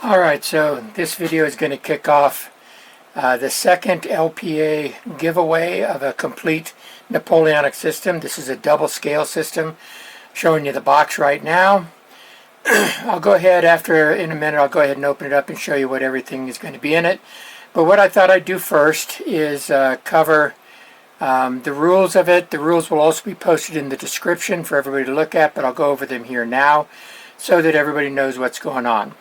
Alright, so this video is going to kick off the second LPA giveaway of a complete Napoleonic system. This is a double scale system. Showing you the box right now. I'll go ahead in a minute, I'll go ahead and open it up and show you what everything is going to be in it. But what I thought I'd do first is cover the rules of it. The rules will also be posted in the description for everybody to look at, but I'll go over them here now so that everybody knows what's going on.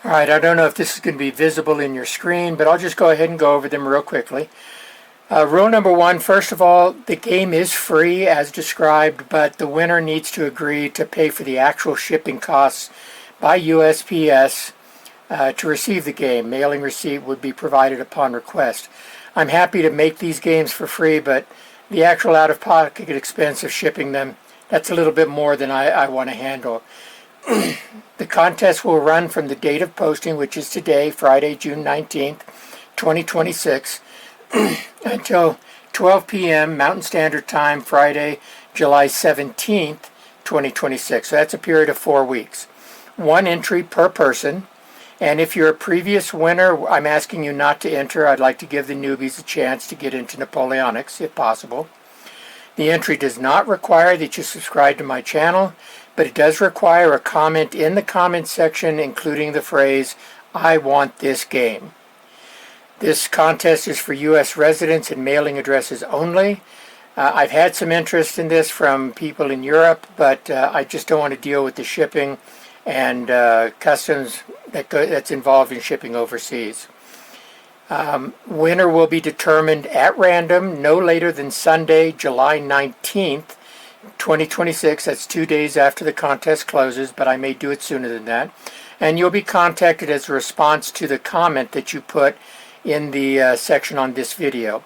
Alright, I don't know if this is going to be visible in your screen, but I'll just go ahead and go over them real quickly. Rule number one, first of all, the game is free as described, but the winner needs to agree to pay for the actual shipping costs by USPS to receive the game. Mailing receipt would be provided upon request. I'm happy to make these games for free, but the actual out-of-pocket expense of shipping them, that's a little bit more than I want to handle. The contest will run from the date of posting, which is today, Friday, June 19th, 2026, until 12 p.m. Mountain Standard Time, Friday, July 17th, 2026. So that's a period of 4 weeks. One entry per person. And if you're a previous winner, I'm asking you not to enter. I'd like to give the newbies a chance to get into Napoleonics, if possible. The entry does not require that you subscribe to my channel, but it does require a comment in the comment section, including the phrase, "I want this game." This contest is for U.S. residents and mailing addresses only. I've had some interest in this from people in Europe, but I just don't want to deal with the shipping and customs that's involved in shipping overseas. Winner will be determined at random no later than Sunday, July 19th, 2026. That's 2 days after the contest closes, but I may do it sooner than that. And you'll be contacted as a response to the comment that you put in the section on this video.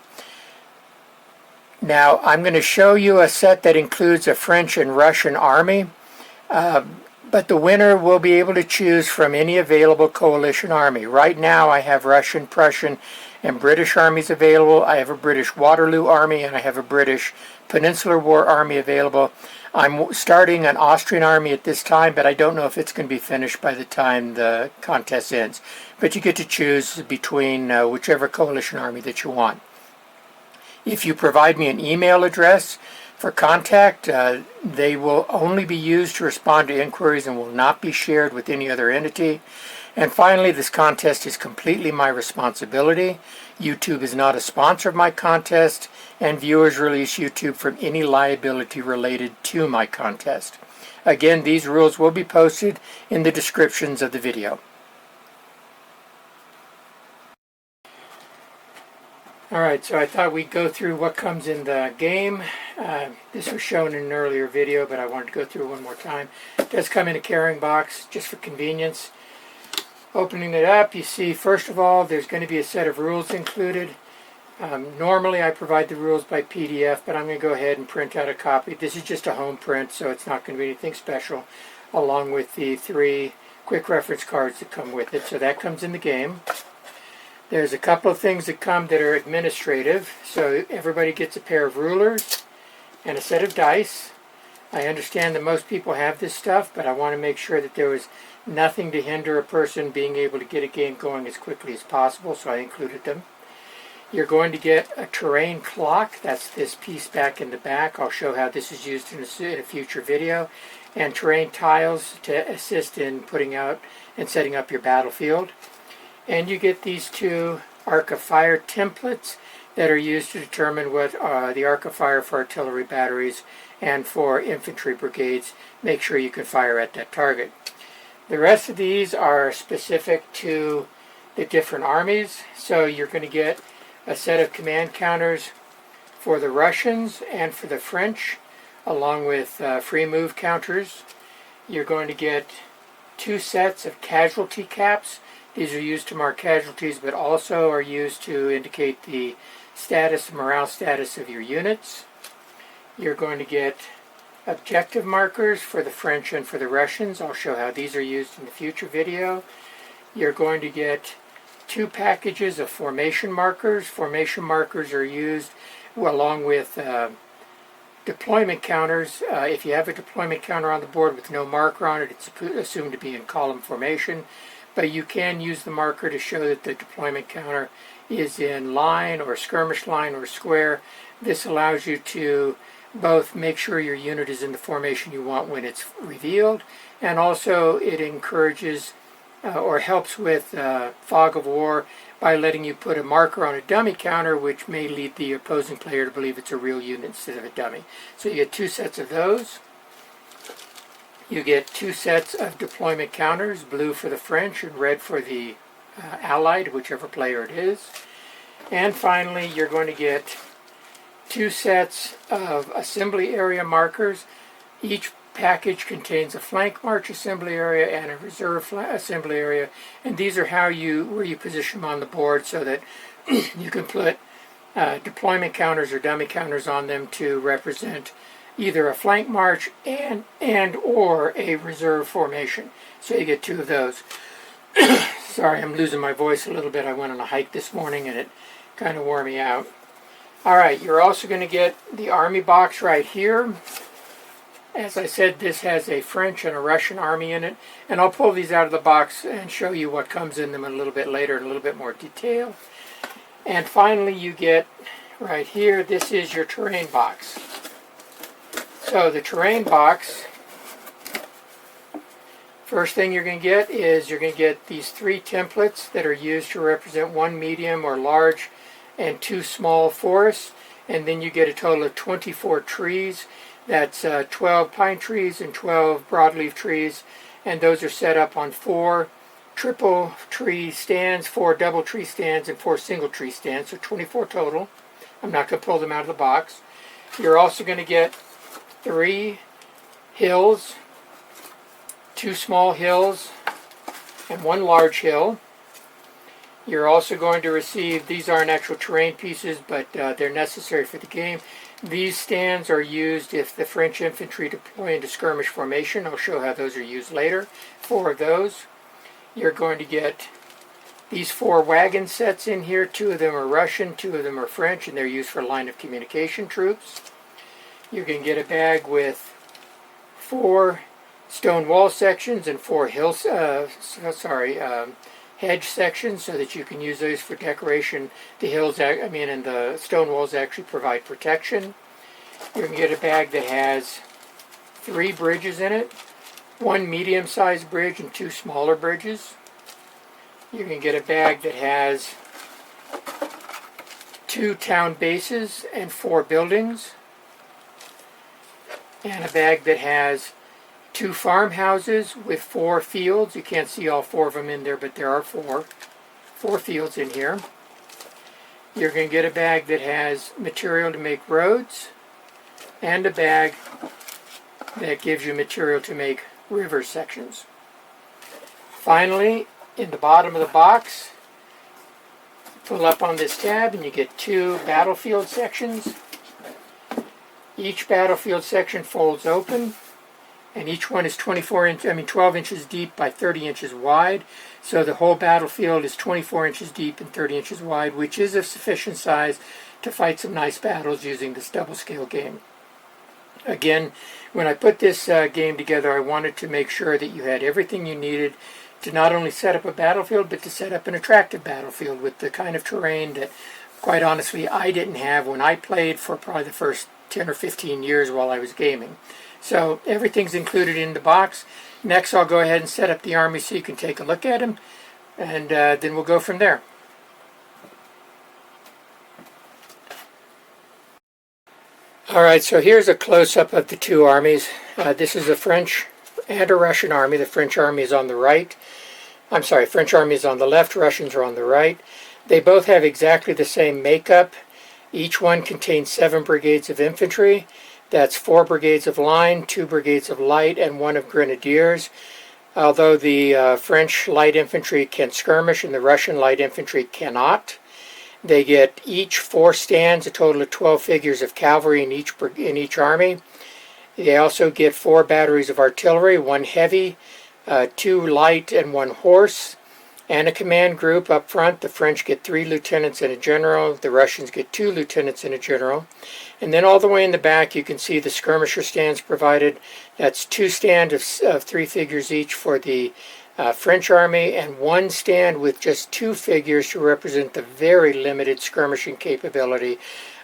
Now, I'm going to show you a set that includes a French and Russian army, but the winner will be able to choose from any available coalition army. Right now, I have Russian, Prussian, and British armies available. I have a British Waterloo army, and I have a British Peninsular War army available. I'm starting an Austrian army at this time, but I don't know if it's going to be finished by the time the contest ends. But you get to choose between whichever coalition army that you want. If you provide me an email address for contact, they will only be used to respond to inquiries and will not be shared with any other entity. And finally, this contest is completely my responsibility. YouTube is not a sponsor of my contest, and viewers release YouTube from any liability related to my contest. Again, these rules will be posted in the descriptions of the video. Alright, so I thought we'd go through what comes in the game. This was shown in an earlier video, but I wanted to go through it one more time. It does come in a carrying box, just for convenience. Opening it up, you see, first of all, there's going to be a set of rules included. Normally I provide the rules by PDF, but I'm going to go ahead and print out a copy. This is just a home print, so it's not going to be anything special, along with the 3 quick reference cards that come with it. So that comes in the game. There's a couple of things that come that are administrative. So everybody gets a pair of rulers and a set of dice. I understand that most people have this stuff, but I want to make sure that there was nothing to hinder a person being able to get a game going as quickly as possible, so I included them. You're going to get a terrain clock. That's this piece back in the back. I'll show how this is used in a future video. And terrain tiles to assist in putting out and setting up your battlefield. And you get these 2 arc of fire templates that are used to determine what the arc of fire for artillery batteries and for infantry brigades. Make sure you can fire at that target. The rest of these are specific to the different armies. So you're going to get a set of command counters for the Russians and for the French, along with free move counters. You're going to get 2 sets of casualty caps. These are used to mark casualties, but also are used to indicate the morale status of your units. You're going to get objective markers for the French and for the Russians. I'll show how these are used in the future video. You're going to get 2 packages of formation markers. Formation markers are used along with deployment counters. If you have a deployment counter on the board with no marker on it, it's assumed to be in column formation. But you can use the marker to show that the deployment counter is in line or skirmish line or square. This allows you to both make sure your unit is in the formation you want when it's revealed, and also it encourages or helps with fog of war by letting you put a marker on a dummy counter, which may lead the opposing player to believe it's a real unit instead of a dummy. So you get 2 sets of those. You get 2 sets of deployment counters, blue for the French and red for the Allied, whichever player it is. And finally, you're going to get 2 sets of assembly area markers. Each package contains a flank march assembly area and a reserve assembly area, and these are where you position them on the board so that you can put deployment counters or dummy counters on them to represent either a flank march and or a reserve formation. So you get 2 of those. Sorry, I'm losing my voice a little bit. I went on a hike this morning and it kind of wore me out. Alright, you're also going to get the army box right here. As I said, this has a French and a Russian army in it, and I'll pull these out of the box and show you what comes in them a little bit later in a little bit more detail. And finally, you get right here, this is your terrain box. So the terrain box, first thing you're going to get is you're going to get these 3 templates that are used to represent 1 medium or large and 2 small forests, and then you get a total of 24 trees. That's 12 pine trees and 12 broadleaf trees, and those are set up on 4 triple tree stands, 4 double tree stands, and 4 single tree stands, so 24 total. I'm not going to pull them out of the box. You're also going to get 3 hills, 2 small hills, and 1 large hill. You're also going to receive, these aren't actual terrain pieces, but they're necessary for the game. These stands are used if the French infantry deploy into skirmish formation. I'll show how those are used later. 4 of those. You're going to get these 4 wagon sets in here. 2 of them are Russian, 2 of them are French, and they're used for line of communication troops. You're going to get a bag with 4 stone wall sections and 4 hedge sections, so that you can use those for decoration. The hills, and the stone walls actually provide protection. You're going to get a bag that has 3 bridges in it, 1 medium-sized bridge and 2 smaller bridges. You're going to get a bag that has 2 town bases and 4 buildings, and a bag that has 2 farmhouses with 4 fields. You can't see all 4 of them in there, but there are 4 fields in here. You're going to get a bag that has material to make roads, and a bag that gives you material to make river sections. Finally, in the bottom of the box, pull up on this tab and you get 2 battlefield sections. Each battlefield section folds open, and each one is 12 inches deep by 30 inches wide. So the whole battlefield is 24 inches deep and 30 inches wide, which is of sufficient size to fight some nice battles using this double scale game. Again, when I put this game together, I wanted to make sure that you had everything you needed to not only set up a battlefield, but to set up an attractive battlefield with the kind of terrain that, quite honestly, I didn't have when I played for probably the first 10 or 15 years while I was gaming. So everything's included in the box. Next, I'll go ahead and set up the army so you can take a look at them, and then we'll go from there. Alright, so here's a close-up of the 2 armies. This is a French and a Russian army. The French army is on the right. French army is on the left, Russians are on the right. They both have exactly the same makeup. Each one contains 7 brigades of infantry. That's 4 brigades of line, 2 brigades of light, and 1 of grenadiers. Although the French light infantry can skirmish and the Russian light infantry cannot. They get each 4 stands, a total of 12 figures of cavalry in each army. They also get 4 batteries of artillery, 1 heavy, 2 light, and 1 horse. and a command group up front. The French get 3 lieutenants and a general. The Russians get 2 lieutenants and a general. And then all the way in the back, you can see the skirmisher stands provided. That's 2 stands of 3 figures each for the French army, and 1 stand with just 2 figures to represent the very limited skirmishing capability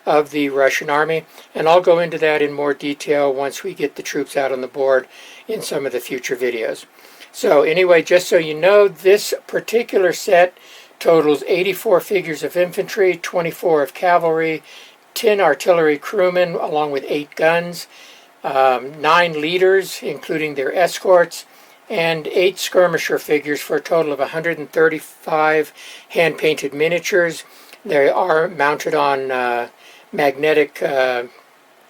of the Russian army. And I'll go into that in more detail once we get the troops out on the board in some of the future videos. So anyway, just so you know, this particular set totals 84 figures of infantry, 24 of cavalry, 10 artillery crewmen along with 8 guns, 9 leaders including their escorts, and 8 skirmisher figures for a total of 135 hand-painted miniatures. They are mounted on magnetic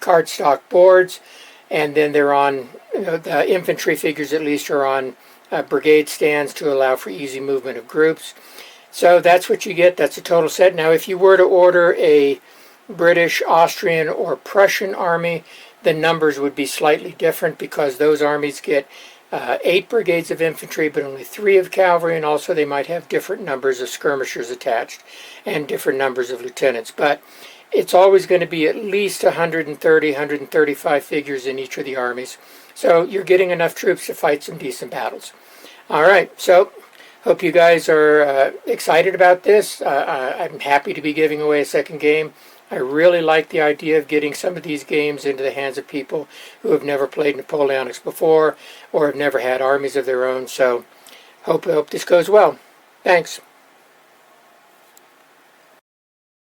cardstock boards, and then they're on, the infantry figures at least are on brigade stands to allow for easy movement of groups. So that's what you get. That's a total set. Now if you were to order a British, Austrian, or Prussian army, the numbers would be slightly different because those armies get 8 brigades of infantry but only 3 of cavalry, and also they might have different numbers of skirmishers attached and different numbers of lieutenants. But it's always going to be at least 130, 135 figures in each of the armies. So you're getting enough troops to fight some decent battles. All right, so hope you guys are excited about this. I'm happy to be giving away a second game. I really like the idea of getting some of these games into the hands of people who have never played Napoleonics before or have never had armies of their own. So hope this goes well. Thanks.